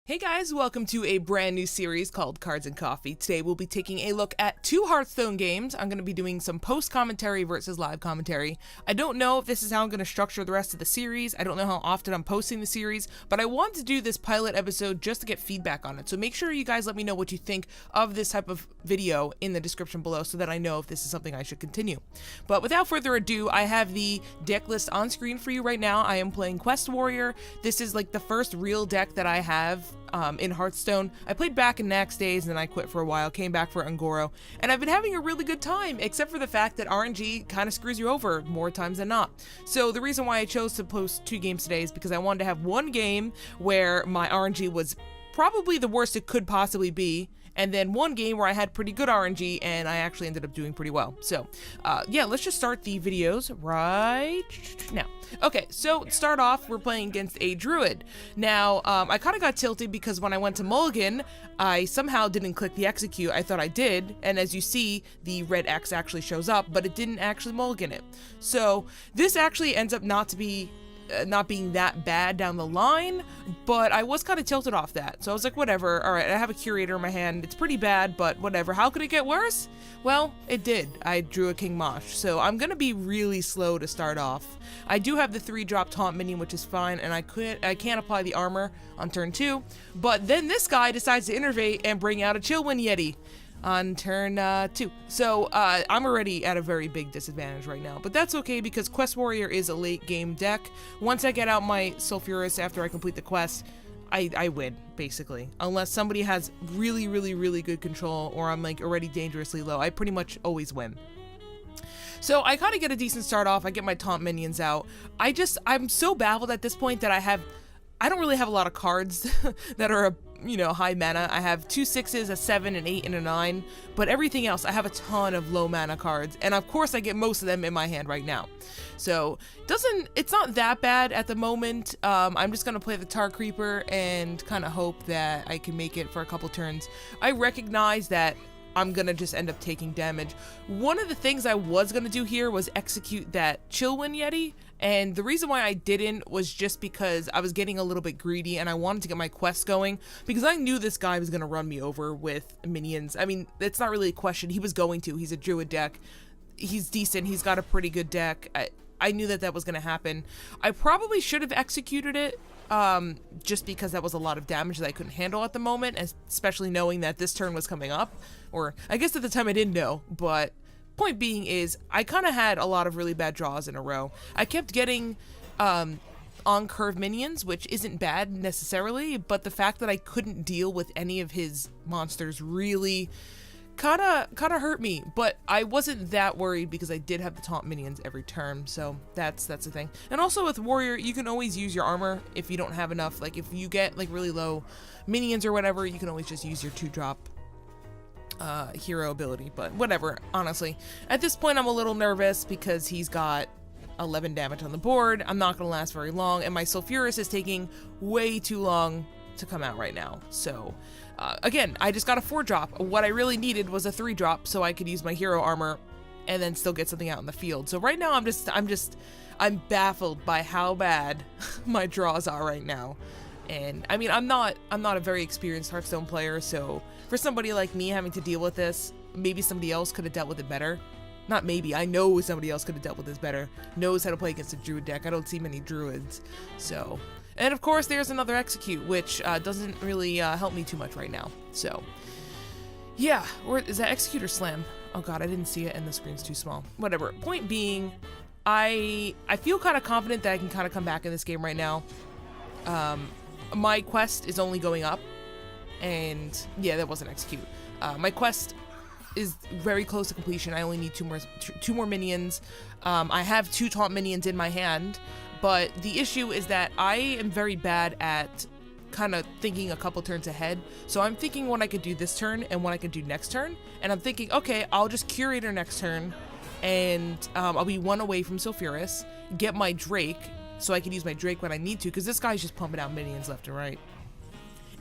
Hey guys, welcome to a brand new series called Cards and Coffee. Today we'll be taking a look at two Hearthstone games. I'm going to be doing some post-commentary versus live commentary. I don't know if this is how I'm going to structure the rest of the series. I don't know how often I'm posting the series, but I want to do this pilot episode just to get feedback on it. So make sure you guys let me know what you think of this type of video in the description below so that I know if this is something I should continue. But without further ado, I have the deck list on screen for you right now. I am playing Quest Warrior. This is like the first real deck that I have in Hearthstone. I played back in Nax days and then I quit for a while, came back for Ungoro, and I've been having a really good time, except for the fact that RNG kind of screws you over more times than not. So the reason why I chose to post two games today is because I wanted to have one game where my RNG was probably the worst it could possibly be, and then one game where I had pretty good RNG and I actually ended up doing pretty well. So yeah, let's just start the videos right now. Okay, so start off, we're playing against a druid. Now, I kind of got tilted because when I went to mulligan, I somehow didn't click the execute. I thought I did, and as you see, the red X actually shows up, but it didn't actually mulligan it. So this actually ends up not being that bad down the line, but I was kind of tilted off that. So I was like, whatever, all right, I have a curator in my hand. It's pretty bad, but whatever. How could it get worse? Well, it did. I drew a King Mosh, so I'm gonna be really slow to start off. I do have the 3-drop taunt minion, which is fine, and I can't apply the armor on turn 2, but then this guy decides to innervate and bring out a Chillwind Yeti on turn 2. So I'm already at a very big disadvantage right now, but that's okay because Quest Warrior is a late game deck. Once I get out my Sulfurous after I complete the quest, I win, basically. Unless somebody has really good control or I'm like already dangerously low, I pretty much always win. So I kind of get a decent start off. I get my taunt minions out. I'm so baffled at this point that I don't really have a lot of cards that are high mana. I have 2 6s, a 7, an 8, and a 9, but everything else, I have a ton of low mana cards, and of course I get most of them in my hand right now. So it's not that bad at the moment. I'm just gonna play the Tar Creeper and kind of hope that I can make it for a couple turns. I recognize that I'm gonna just end up taking damage. One of the things I was gonna do here was execute that Chillwind Yeti, and the reason why I didn't was just because I was getting a little bit greedy and I wanted to get my quest going because I knew this guy was gonna run me over with minions. I mean, it's not really a question. He was going to. He's a druid deck. He's decent. He's got a pretty good deck. I knew that was gonna happen. I probably should have executed it, just because that was a lot of damage that I couldn't handle at the moment, especially knowing that this turn was coming up. Or I guess at the time I didn't know, but point being is I kind of had a lot of really bad draws in a row. I kept getting on-curve minions, which isn't bad necessarily, but the fact that I couldn't deal with any of his monsters really kind of hurt me. But I wasn't that worried because I did have the taunt minions every turn, so that's the thing. And also with Warrior, you can always use your armor if you don't have enough. Like if you get like really low minions or whatever, you can always just use your 2-drop hero ability. But whatever, honestly. At this point, I'm a little nervous because he's got 11 damage on the board. I'm not going to last very long, and my Sulfurous is taking way too long to come out right now. So again, I just got a 4-drop. What I really needed was a 3-drop so I could use my hero armor and then still get something out in the field. So right now I'm baffled by how bad my draws are right now. And I mean, I'm not a very experienced Hearthstone player, so for somebody like me having to deal with this, maybe somebody else could have dealt with it better. Not maybe, I know somebody else could have dealt with this better. Knows how to play against a druid deck. I don't see many druids. So, and of course there's another execute, which doesn't really help me too much right now. So yeah, or is that execute or slam? Oh god, I didn't see it and the screen's too small. Whatever. Point being, I feel kind of confident that I can kind of come back in this game right now. My quest is only going up, and yeah, that wasn't execute. My quest is very close to completion. I only need two more minions. I have 2 taunt minions in my hand, but the issue is that I am very bad at kind of thinking a couple turns ahead. So I'm thinking what I could do this turn and what I could do next turn, and I'm thinking, okay, I'll just curator next turn, and I'll be 1 away from Sulfurous, get my Drake, so I can use my Drake when I need to, because this guy's just pumping out minions left and right.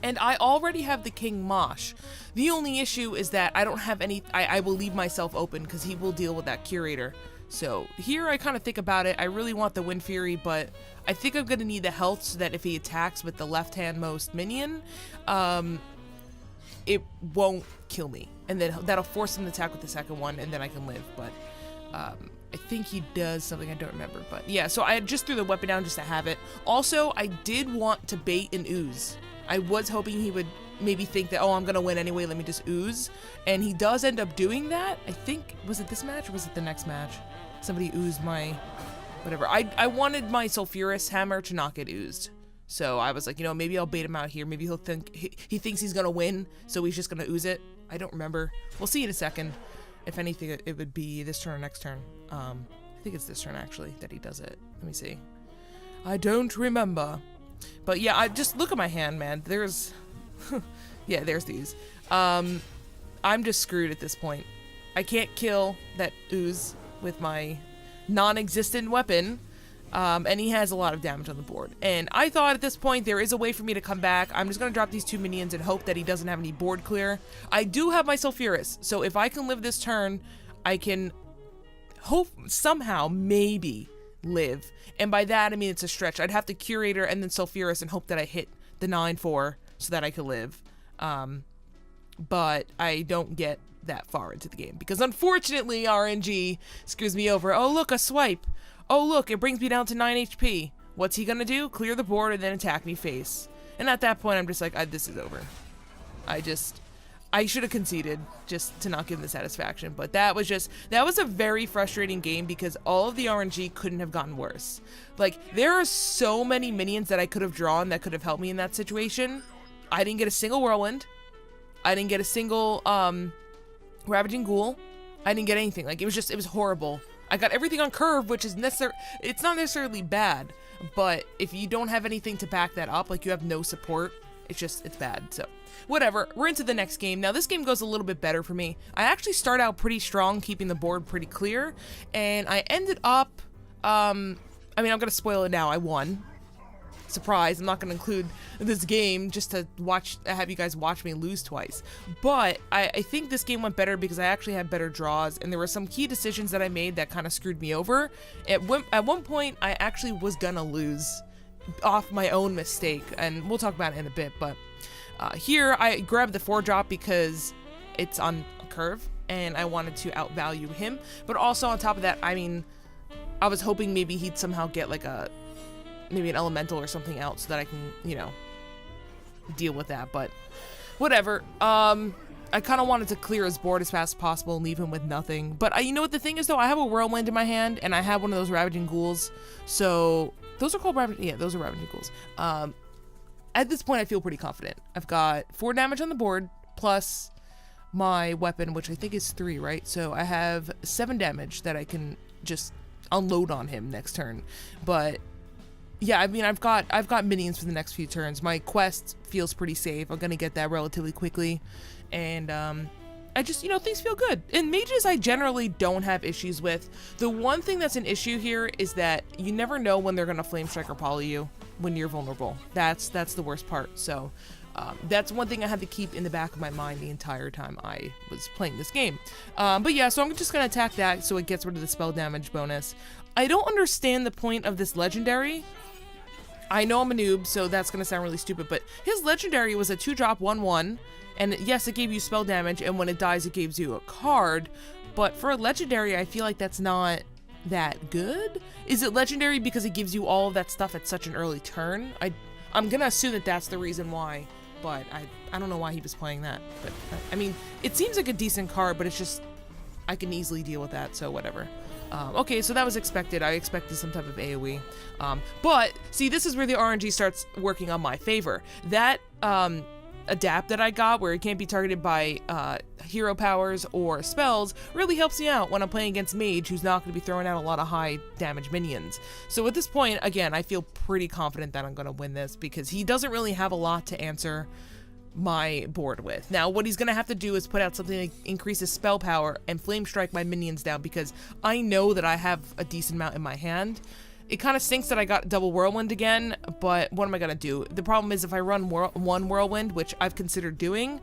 And I already have the King Mosh. The only issue is that I don't have any, I will leave myself open because he will deal with that curator. So here I kind of think about it. I really want the Wind Fury, but I think I'm going to need the health so that if he attacks with the left-handmost minion, it won't kill me. And then that'll force him to attack with the second one, and then I can live. But I think he does something I don't remember. But yeah, so I just threw the weapon down just to have it. Also, I did want to bait an ooze. I was hoping he would maybe think that, oh, I'm going to win anyway, let me just ooze. And he does end up doing that. I think, was it this match or was it the next match? Somebody oozed my, whatever. I wanted my sulfurous hammer to not get oozed. So I was like, you know, maybe I'll bait him out here. Maybe he'll think, he thinks he's going to win, so he's just going to ooze it. I don't remember. We'll see in a second. If anything, it would be this turn or next turn. I think it's this turn, actually, that he does it. Let me see. I don't remember. But yeah, I just look at my hand, man. There's, yeah, there's these. I'm just screwed at this point. I can't kill that ooze with my non-existent weapon, and he has a lot of damage on the board. And I thought at this point there is a way for me to come back. I'm just going to drop these 2 minions and hope that he doesn't have any board clear. I do have my sulfurous, so if I can live this turn, I can hope somehow, maybe, live. And by that, I mean it's a stretch. I'd have to Curator and then sulfurous and hope that I hit the 9-4 so that I could live. But I don't get that far into the game because unfortunately RNG screws me over. Oh look, a swipe. Oh look, it brings me down to 9 HP. What's he gonna do? Clear the board and then attack me face. And at that point I'm just like, this is over. I should have conceded just to not give him the satisfaction, but that was a very frustrating game because all of the RNG couldn't have gotten worse. Like, there are so many minions that I could have drawn that could have helped me in that situation. I didn't get a single Whirlwind. I didn't get a single Ravaging Ghoul. I didn't get anything. Like, it was horrible. I got everything on curve, which is it's not necessarily bad, but if you don't have anything to back that up, like you have no support, it's bad. So whatever, we're into the next game. Now this game goes a little bit better for me. I actually start out pretty strong, keeping the board pretty clear, and I ended up, I mean, I'm gonna spoil it now. I won. Surprise, I'm not going to include this game just to have you guys watch me lose twice. But I think this game went better because I actually had better draws, and there were some key decisions that I made that kind of screwed me over. At one point, I actually was going to lose off my own mistake, and we'll talk about it in a bit. But here, I grabbed the 4-drop because it's on a curve, and I wanted to outvalue him. But also on top of that, I mean, I was hoping maybe he'd somehow get like maybe an elemental or something else so that I can, you know, deal with that, but whatever. I kind of wanted to clear his board as fast as possible and leave him with nothing. But you know what the thing is though? I have a Whirlwind in my hand and I have one of those Ravaging Ghouls. So those are called those are Ravaging Ghouls. At this point I feel pretty confident. I've got 4 damage on the board plus my weapon, which I think is 3, right? So I have 7 damage that I can just unload on him next turn. But yeah, I mean, I've got minions for the next few turns. My quest feels pretty safe. I'm gonna get that relatively quickly, and I just, you know, things feel good. And mages I generally don't have issues with. The one thing that's an issue here is that you never know when they're gonna Flame Strike or Poly you when you're vulnerable. That's the worst part. So that's one thing I had to keep in the back of my mind the entire time I was playing this game. But yeah, so I'm just gonna attack that so it gets rid of the spell damage bonus. I don't understand the point of this legendary. I know I'm a noob, so that's gonna sound really stupid, but his legendary was a 2-drop 1/1, and yes, it gave you spell damage, and when it dies, it gives you a card, but for a legendary, I feel like that's not that good. Is it legendary because it gives you all of that stuff at such an early turn? I'm gonna assume that that's the reason why, but I don't know why he was playing that, but I mean, it seems like a decent card, but it's just, I can easily deal with that, so whatever. Okay, so that was expected. I expected some type of AoE. But, see, this is where the RNG starts working on my favor. That adapt that I got, where it can't be targeted by hero powers or spells, really helps me out when I'm playing against Mage, who's not going to be throwing out a lot of high damage minions. So at this point, again, I feel pretty confident that I'm going to win this, because he doesn't really have a lot to answer my board with. Now, what he's gonna have to do is put out something that increases spell power and flame strike my minions down, because I know that I have a decent amount in my hand. It kind of stinks that I got double Whirlwind again, but what am I gonna do? The problem is if I run one Whirlwind, which I've considered doing,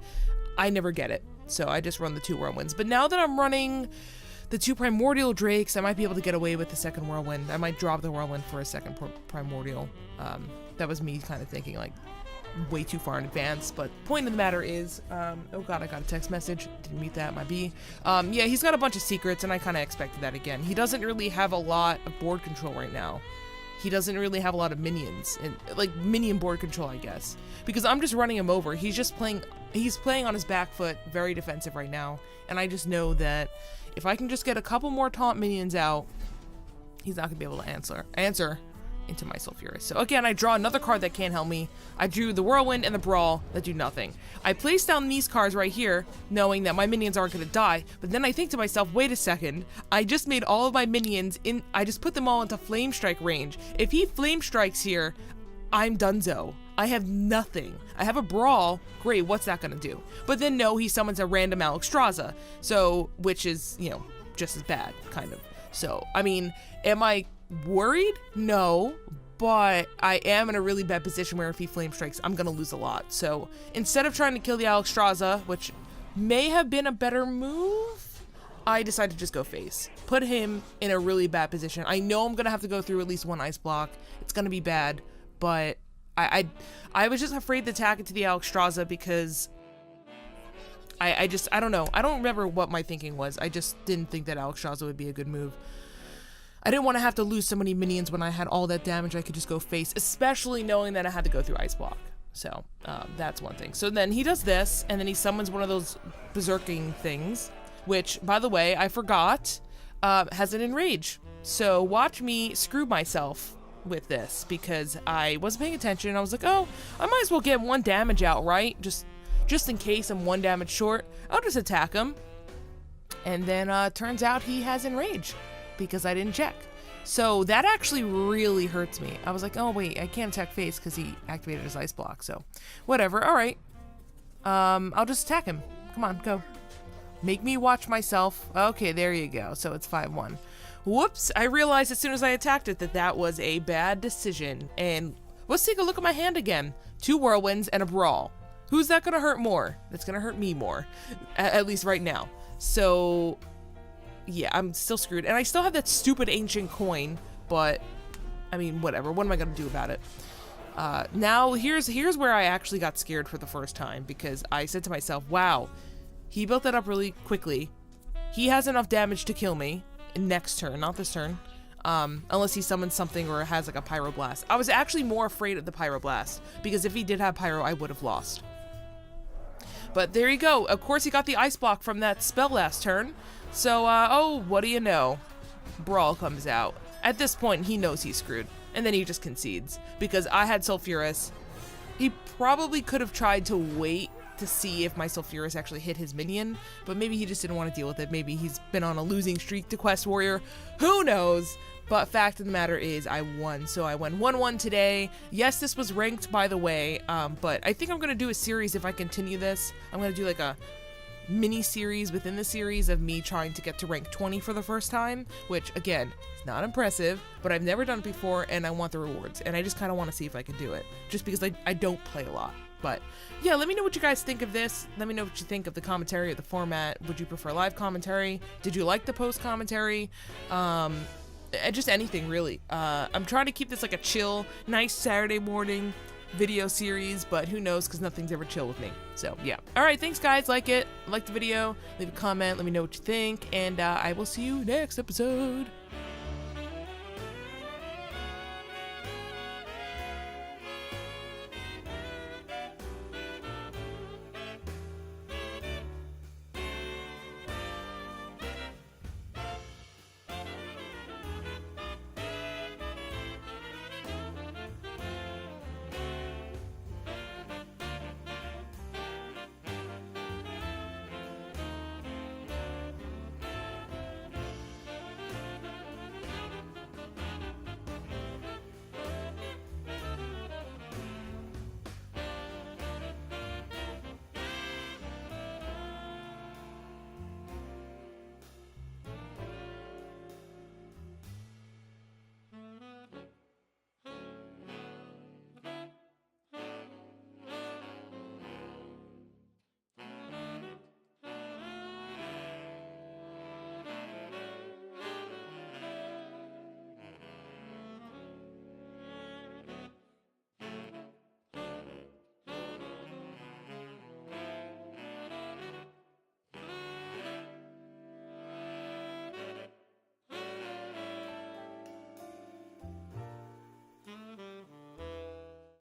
I never get it. So I just run the 2 Whirlwinds. But now that I'm running the 2 primordial drakes, I might be able to get away with the second whirlwind. I might drop the whirlwind for a second primordial. That was me kind of thinking like way too far in advance, but point of the matter is, oh god, I got a text message, didn't meet that, my B. Yeah, he's got a bunch of secrets, and I kind of expected that again. He doesn't really have a lot of board control right now. He doesn't really have a lot of minions, and like minion board control, I guess, because I'm just running him over. He's playing on his back foot, very defensive right now, and I just know that if I can just get a couple more taunt minions out, he's not gonna be able to answer into my Sulfurous. So again, I draw another card that can't help me. I drew the Whirlwind and the Brawl that do nothing. I placed down these cards right here, knowing that my minions aren't going to die, but then I think to myself, wait a second, I just made all of my minions I just put them all into Flame Strike range. If he Flame Strikes here, I'm donezo. I have nothing. I have a Brawl, great, what's that going to do? But then no, he summons a random Alexstrasza, so, which is, you know, just as bad, kind of. So, I mean, am I worried? No, but I am in a really bad position where if he Flame Strikes, I'm gonna lose a lot. So instead of trying to kill the Alexstrasza, which may have been a better move, I decided to just go face. Put him in a really bad position. I know I'm gonna have to go through at least 1 ice block. It's gonna be bad, but I was just afraid to attack into the Alexstrasza because I don't know. I don't remember what my thinking was. I just didn't think that Alexstrasza would be a good move. I didn't want to have to lose so many minions when I had all that damage. I could just go face, especially knowing that I had to go through Ice Block. So, that's one thing. So then he does this, and then he summons one of those berserking things, which, by the way, I forgot, has an Enrage. So watch me screw myself with this, because I wasn't paying attention. I was like, oh, I might as well get 1 damage out, right? Just in case I'm 1 damage short, I'll just attack him. And then, turns out he has Enrage, because I didn't check. So that actually really hurts me. I was like, oh wait, I can't attack face because he activated his ice block, so whatever. All right, I'll just attack him. Come on, go. Make me watch myself. Okay, there you go. So it's 5-1. Whoops, I realized as soon as I attacked it that was a bad decision. And let's take a look at my hand again. 2 whirlwinds and a Brawl. Who's that gonna hurt more? That's gonna hurt me more, at least right now. So yeah, I'm still screwed. And I still have that stupid ancient coin, but I mean, whatever. What am I gonna do about it? Now, here's where I actually got scared for the first time, because I said to myself, wow, he built that up really quickly. He has enough damage to kill me next turn, not this turn. Unless he summons something or has like a Pyroblast. I was actually more afraid of the Pyroblast, because if he did have Pyro, I would have lost. But there you go. Of course, he got the Ice Block from that spell last turn. So, oh, what do you know? Brawl comes out. At this point, he knows he's screwed. And then he just concedes. Because I had Sulfurous. He probably could have tried to wait to see if my Sulfurous actually hit his minion. But maybe he just didn't want to deal with it. Maybe he's been on a losing streak to Quest Warrior. Who knows? But fact of the matter is, I won. So I went 1-1 today. Yes, this was ranked, by the way. But I think I'm going to do a series if I continue this. I'm going to do like a mini series within the series of me trying to get to rank 20 for the first time, which again is not impressive, but I've never done it before and I want the rewards, and I just kind of want to see if I can do it, just because I don't play a lot. But yeah, let me know what you guys think of this. Let me know what you think of the commentary or the format. Would you prefer live commentary? Did you like the post commentary? Just anything really. I'm trying to keep this like a chill, nice Saturday morning video series, but who knows, because nothing's ever chill with me. So yeah. All right, thanks guys. Like the video, leave a comment, let me know what you think, and I will see you next episode.